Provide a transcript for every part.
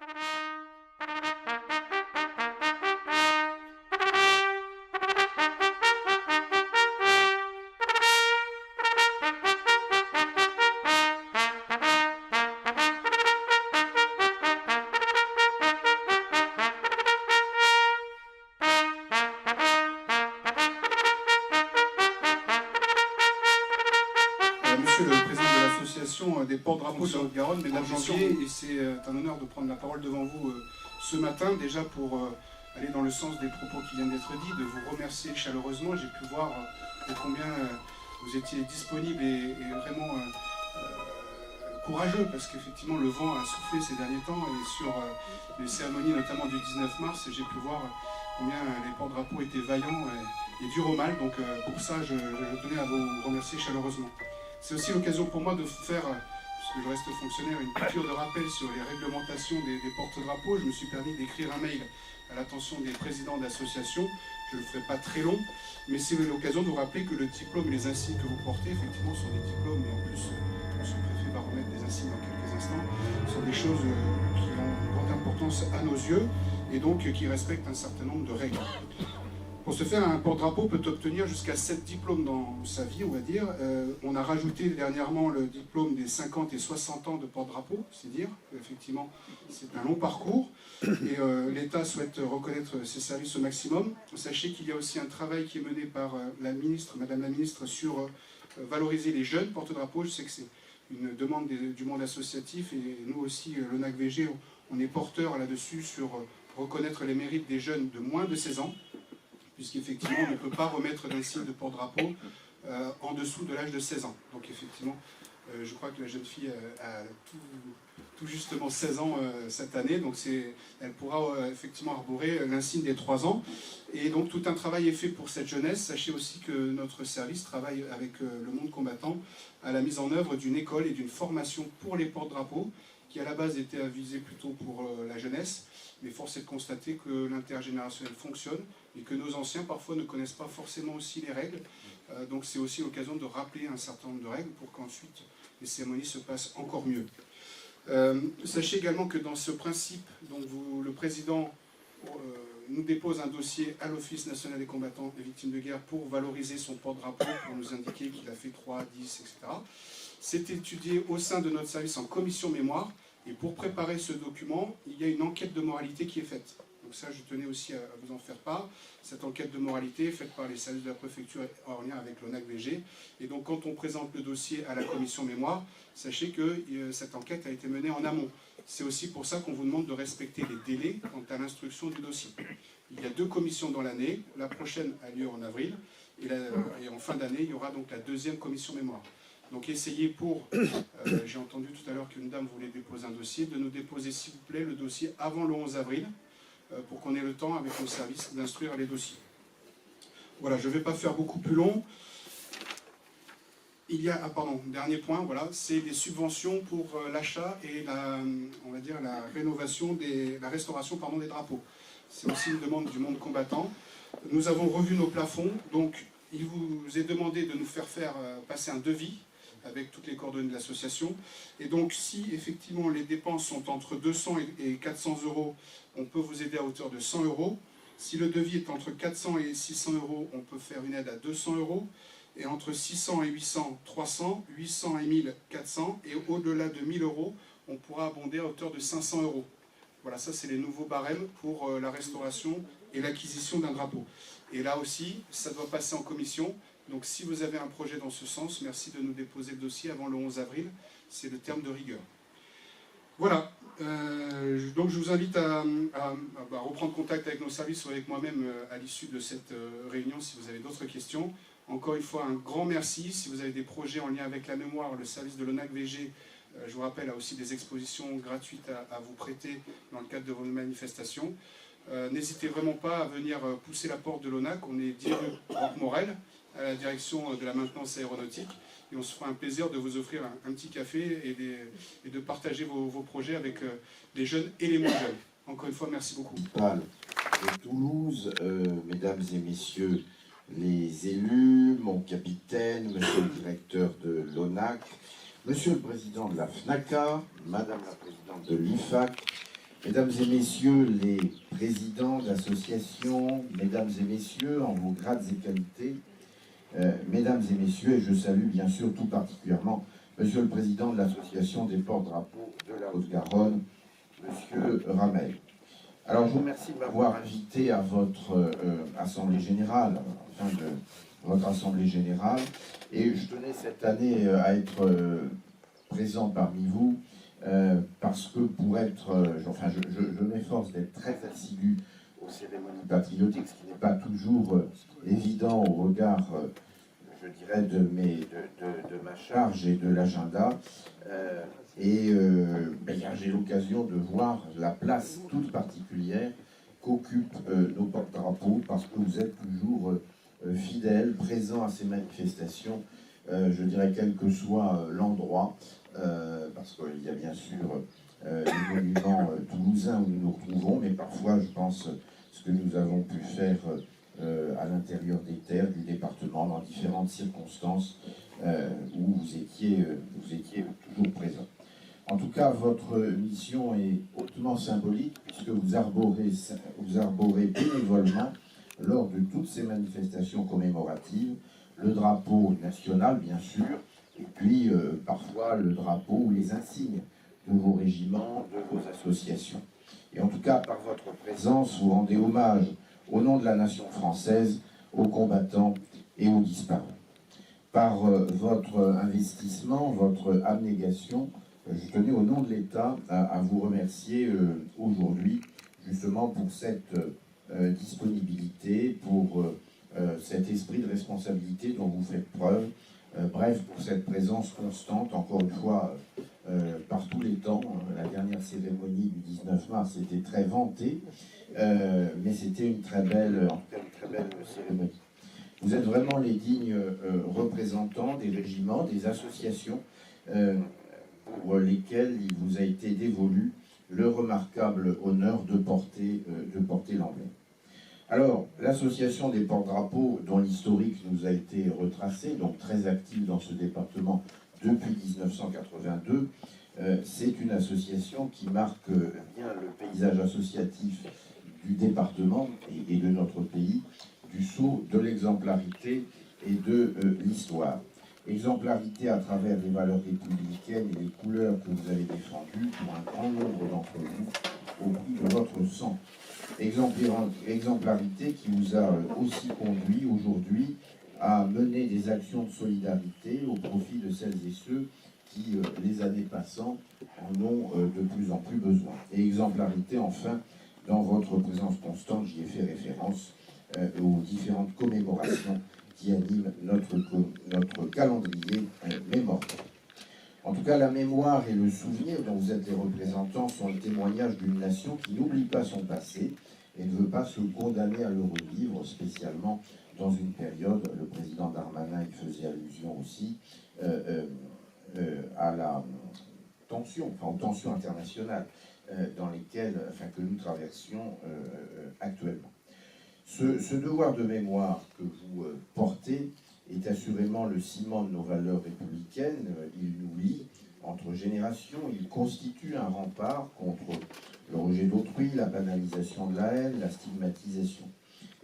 Monsieur le président de l'association des porte-drapeaux de la Haute-Garonne, mesdames et messieurs, et c'est un honneur de prendre la parole devant vous ce matin, déjà pour aller dans le sens des propos qui viennent d'être dits, de vous remercier chaleureusement. J'ai pu voir de combien vous étiez disponible et vraiment courageux, parce qu'effectivement le vent a soufflé ces derniers temps, et sur les cérémonies notamment du 19 mars, j'ai pu voir combien les porte-drapeaux étaient vaillants et durs au mal. Donc pour ça, je tenais à vous remercier chaleureusement. C'est aussi l'occasion pour moi de faire, puisque je reste fonctionnaire, une piqûre de rappel sur les réglementations des porte-drapeaux. Je me suis permis d'écrire un mail à l'attention des présidents d'associations. Je ne le ferai pas très long, mais c'est l'occasion de vous rappeler que le diplôme et les insignes que vous portez, effectivement, sont des diplômes, et en plus, le sous-préfet va remettre des insignes dans quelques instants, sont des choses qui ont une grande importance à nos yeux, et donc qui respectent un certain nombre de règles. Pour ce faire, un porte-drapeau peut obtenir jusqu'à 7 diplômes dans sa vie, on va dire. On a rajouté dernièrement le diplôme des 50 et 60 ans de porte-drapeau, c'est dire qu'effectivement c'est un long parcours, et l'État souhaite reconnaître ses services au maximum. Sachez qu'il y a aussi un travail qui est mené par la ministre, Madame la ministre, sur valoriser les jeunes porte-drapeaux. Je sais que c'est une demande du monde associatif, et nous aussi, l'ONAC-VG, on est porteur là-dessus sur reconnaître les mérites des jeunes de moins de 16 ans, puisqu'effectivement, on ne peut pas remettre d'insigne de porte-drapeau en dessous de l'âge de 16 ans. Donc effectivement, je crois que la jeune fille a tout justement 16 ans cette année, donc elle pourra effectivement arborer l'insigne des 3 ans. Et donc tout un travail est fait pour cette jeunesse. Sachez aussi que notre service travaille avec le monde combattant à la mise en œuvre d'une école et d'une formation pour les porte-drapeaux, qui à la base était avisée plutôt pour la jeunesse, mais force est de constater que l'intergénérationnel fonctionne et que nos anciens parfois ne connaissent pas forcément aussi les règles. Donc c'est aussi l'occasion de rappeler un certain nombre de règles pour qu'ensuite les cérémonies se passent encore mieux. Sachez également que dans ce principe, donc le président nous dépose un dossier à l'Office national des combattants et victimes de guerre pour valoriser son porte-drapeau, pour nous indiquer qu'il a fait 3, 10, etc. C'est étudié au sein de notre service en commission mémoire, et pour préparer ce document, il y a une enquête de moralité qui est faite. Donc ça, je tenais aussi à vous en faire part. Cette enquête de moralité est faite par les services de la préfecture en lien avec l'ONAC-VG. Et donc quand on présente le dossier à la commission mémoire, sachez que cette enquête a été menée en amont. C'est aussi pour ça qu'on vous demande de respecter les délais quant à l'instruction du dossier. Il y a 2 commissions dans l'année. La prochaine a lieu en avril. Et en fin d'année, il y aura donc la 2e commission mémoire. Donc essayez pour, j'ai entendu tout à l'heure qu'une dame voulait déposer un dossier, de nous déposer s'il vous plaît le dossier avant le 11 avril, pour qu'on ait le temps avec nos services d'instruire les dossiers. Voilà, je ne vais pas faire beaucoup plus long. Il y a, dernier point, voilà, c'est des subventions pour l'achat et on va dire la rénovation, la restauration des drapeaux. C'est aussi une demande du monde combattant. Nous avons revu nos plafonds, donc il vous est demandé de nous faire passer un devis avec toutes les coordonnées de l'association. Et donc, si effectivement les dépenses sont entre 200 et 400 euros, on peut vous aider à hauteur de 100 euros. Si le devis est entre 400 et 600 euros, on peut faire une aide à 200 euros. Et entre 600 et 800, 300, 800 et 1000, 400. Et au-delà de 1000 euros, on pourra abonder à hauteur de 500 euros. Voilà, ça c'est les nouveaux barèmes pour la restauration et l'acquisition d'un drapeau. Et là aussi, ça doit passer en commission. Donc si vous avez un projet dans ce sens, merci de nous déposer le dossier avant le 11 avril. C'est le terme de rigueur. Voilà. Donc je vous invite à reprendre contact avec nos services ou avec moi-même à l'issue de cette réunion si vous avez d'autres questions. Encore une fois, un grand merci. Si vous avez des projets en lien avec la mémoire, le service de l'ONAC-VG, je vous rappelle, a aussi des expositions gratuites à vous prêter dans le cadre de vos manifestations. N'hésitez vraiment pas à venir pousser la porte de l'ONAC. On est 10 rue Roque-Morel, à la direction de la maintenance aéronautique. Et on se fera un plaisir de vous offrir un petit café et de partager vos projets avec les jeunes et les moins jeunes. Encore une fois, merci beaucoup. De Toulouse, mesdames et messieurs les élus, mon capitaine, monsieur le directeur de l'ONAC, monsieur le président de la FNACA, madame la présidente de l'IFAC, Mesdames et messieurs les présidents d'associations, mesdames et messieurs, en vos grades et qualités, mesdames et messieurs, et je salue bien sûr tout particulièrement monsieur le président de l'association des porte-drapeaux de la Haute-Garonne, monsieur Ramel. Alors je vous remercie de m'avoir invité à votre assemblée générale, enfin de votre assemblée générale, et je tenais cette année à être présent parmi vous, parce que pour être, je m'efforce d'être très assidu aux cérémonies patriotiques, ce qui n'est pas toujours évident au regard, je dirais, de ma charge et de l'agenda. J'ai l'occasion de voir la place toute particulière qu'occupent nos porte-drapeaux, parce que vous êtes toujours fidèles, présents à ces manifestations, je dirais quel que soit l'endroit, parce qu'il y a bien sûr les monuments toulousains où nous nous retrouvons, mais parfois je pense ce que nous avons pu faire à l'intérieur des terres du département, dans différentes circonstances où vous étiez toujours présents. En tout cas, votre mission est hautement symbolique, puisque vous arborez bénévolement, lors de toutes ces manifestations commémoratives, le drapeau national, bien sûr, et puis parfois le drapeau ou les insignes de vos régiments, de vos associations. Et en tout cas, par votre présence, vous rendez hommage, au nom de la nation française, aux combattants et aux disparus. Par votre investissement, votre abnégation, je tenais au nom de l'État à vous remercier aujourd'hui, justement pour cette disponibilité, pour cet esprit de responsabilité dont vous faites preuve, bref, pour cette présence constante, encore une fois, par tous les temps. La dernière cérémonie du 19 mars était très vantée, mais c'était une très belle cérémonie. Vous êtes vraiment les dignes représentants des régiments, des associations pour lesquelles il vous a été dévolu le remarquable honneur de porter l'emblème. Alors, l'association des porte-drapeaux, dont l'historique nous a été retracé, donc très active dans ce département depuis 1982, c'est une association qui marque bien le paysage associatif du département et de notre pays, du sceau de l'exemplarité et de l'histoire. Exemplarité à travers les valeurs républicaines et les couleurs que vous avez défendues pour un grand nombre d'entre vous au prix de votre sang. Exemplarité qui vous a aussi conduit aujourd'hui à mener des actions de solidarité au profit de celles et ceux qui, les années passant, en ont de plus en plus besoin. Et exemplarité, enfin, dans votre présence constante, j'y ai fait référence, aux différentes commémorations qui animent notre calendrier mémoriel. En tout cas, la mémoire et le souvenir dont vous êtes les représentants sont le témoignage d'une nation qui n'oublie pas son passé et ne veut pas se condamner à le revivre, spécialement dans une période, le président Darmanin y faisait allusion aussi, à la tension, aux tensions internationales dans lesquelles, que nous traversions actuellement. Ce devoir de mémoire que vous portez est assurément le ciment de nos valeurs républicaines. Il nous lie entre générations, il constitue un rempart contre le rejet d'autrui, la banalisation de la haine, la stigmatisation.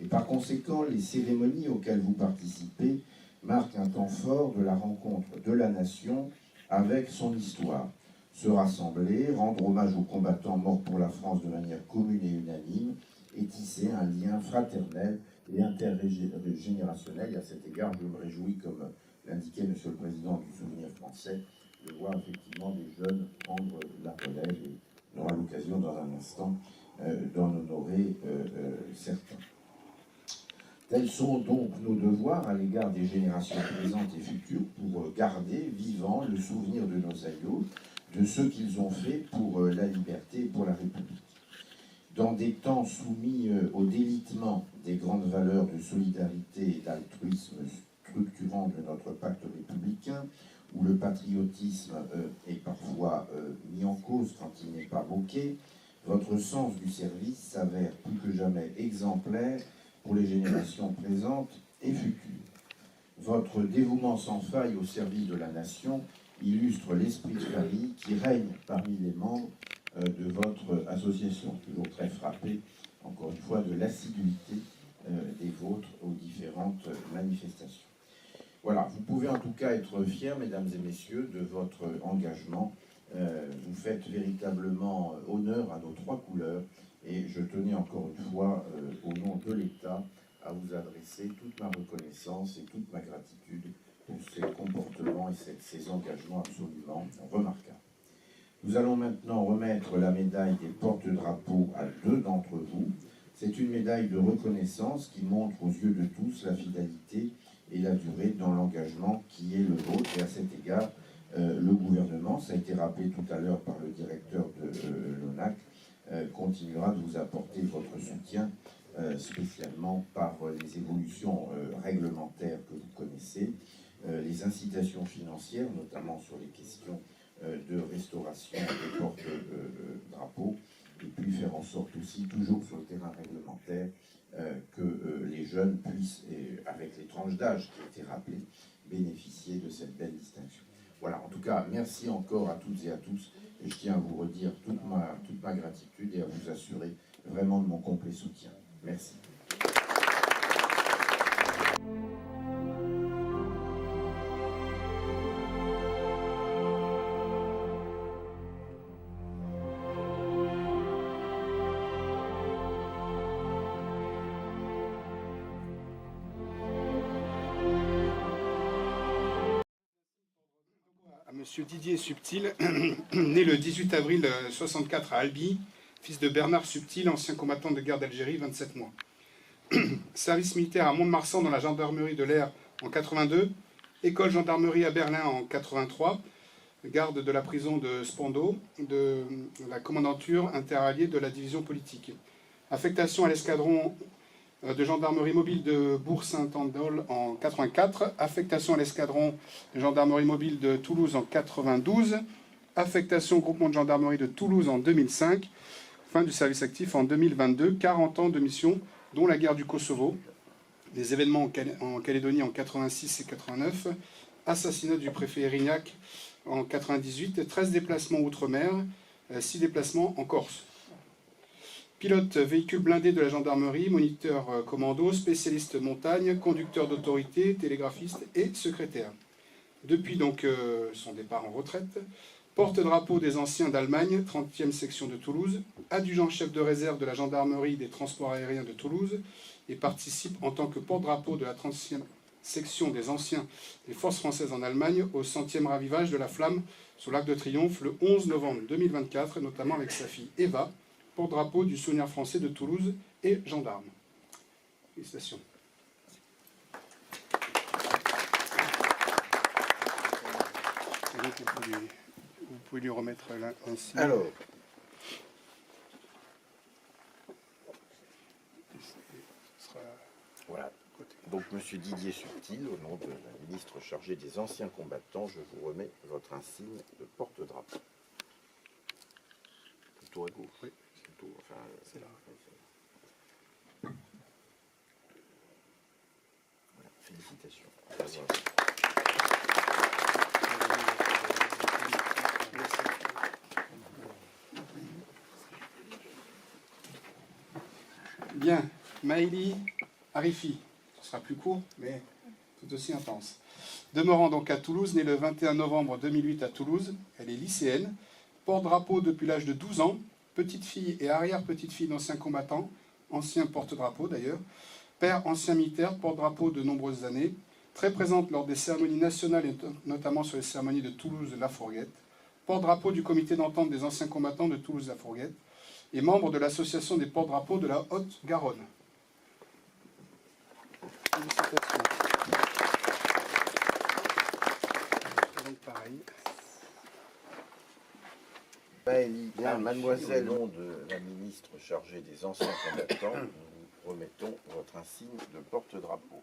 Et par conséquent, les cérémonies auxquelles vous participez marquent un temps fort de la rencontre de la nation avec son histoire. Se rassembler, rendre hommage aux combattants morts pour la France de manière commune et unanime, et tisser un lien fraternel et intergénérationnel. Et à cet égard, je me réjouis, comme l'indiquait Monsieur le Président du Souvenir français, de voir effectivement des jeunes prendre la relève, et on aura l'occasion dans un instant d'en honorer certains. Tels sont donc nos devoirs à l'égard des générations présentes et futures pour garder vivant le souvenir de nos aïeux, de ce qu'ils ont fait pour la liberté et pour la République. Dans des temps soumis au délitement des grandes valeurs de solidarité et d'altruisme structurant de notre pacte républicain, où le patriotisme est parfois mis en cause quand il n'est pas moqué, votre sens du service s'avère plus que jamais exemplaire pour les générations présentes et futures. Votre dévouement sans faille au service de la nation illustre l'esprit de famille qui règne parmi les membres de votre association. Toujours très frappé, encore une fois, de l'assiduité des vôtres aux différentes manifestations. Voilà, vous pouvez en tout cas être fiers, mesdames et messieurs, de votre engagement. Vous faites véritablement honneur à nos trois couleurs et je tenais encore une fois, au nom de l'État, à vous adresser toute ma reconnaissance et toute ma gratitude pour ces comportements et ces engagements absolument remarquables. Nous allons maintenant remettre la médaille des porte-drapeaux à deux d'entre vous. C'est une médaille de reconnaissance qui montre aux yeux de tous la fidélité et la durée dans l'engagement qui est le vôtre. Et à cet égard, le gouvernement, ça a été rappelé tout à l'heure par le directeur de l'ONAC, continuera de vous apporter votre soutien, spécialement par les évolutions réglementaires que vous connaissez, les incitations financières, notamment sur les questions de restauration des porte-drapeaux, et puis faire en sorte aussi, toujours sur le terrain réglementaire, que les jeunes puissent, avec les tranches d'âge qui ont été rappelées, bénéficier de cette belle distinction. Voilà, en tout cas, merci encore à toutes et à tous, et je tiens à vous redire toute ma gratitude et à vous assurer vraiment de mon complet soutien. Merci. Monsieur Didier Subtil, né le 18 avril 64 à Albi, fils de Bernard Subtil, ancien combattant de guerre d'Algérie, 27 mois. Service militaire à Mont-de-Marsan dans la gendarmerie de l'air en 82, école gendarmerie à Berlin en 83, garde de la prison de Spandau, de la commandanture interalliée de la division politique. Affectation à l'escadron de gendarmerie mobile de Bourg-Saint-Andol en 84, affectation à l'escadron de gendarmerie mobile de Toulouse en 92, affectation au groupement de gendarmerie de Toulouse en 2005, fin du service actif en 2022, 40 ans de mission, dont la guerre du Kosovo, des événements en Calédonie en 86 et 89, assassinat du préfet Erignac en 98, 13 déplacements outre-mer, 6 déplacements en Corse. Pilote véhicule blindé de la gendarmerie, moniteur commando, spécialiste montagne, conducteur d'autorité, télégraphiste et secrétaire. Depuis donc son départ en retraite, porte-drapeau des anciens d'Allemagne, 30e section de Toulouse, adjudant-chef de réserve de la gendarmerie des transports aériens de Toulouse et participe en tant que porte-drapeau de la 30e section des anciens des forces françaises en Allemagne au 100e ravivage de la flamme sur l'Arc de Triomphe le 11 novembre 2024, notamment avec sa fille Eva, porte-drapeau du souvenir français de Toulouse et gendarme. Félicitations. Et donc, vous pouvez lui remettre un signe. Alors, voilà. Donc, Monsieur Didier Subtil, au nom de la ministre chargée des anciens combattants, je vous remets votre insigne de porte-drapeau. Tout à gauche. Oui. Tout, enfin, c'est là. Voilà, félicitations. Merci. Bien, Maëlie Arifi, ce sera plus court, mais tout aussi intense. Demeurant donc à Toulouse, née le 21 novembre 2008 à Toulouse, elle est lycéenne, porte-drapeau depuis l'âge de 12 ans, petite fille et arrière-petite-fille d'anciens combattants, ancien porte-drapeau d'ailleurs, père ancien militaire, porte-drapeau de nombreuses années, très présente lors des cérémonies nationales et notamment sur les cérémonies de Toulouse-La Fourguette, porte-drapeau du comité d'entente des anciens combattants de Toulouse-La Fourguette, et membre de l'association des porte-drapeaux de la Haute-Garonne. Félicitations. Donc pareil. Maëlie, mademoiselle, au nom de la ministre chargée des anciens combattants, nous vous remettons votre insigne de porte-drapeau.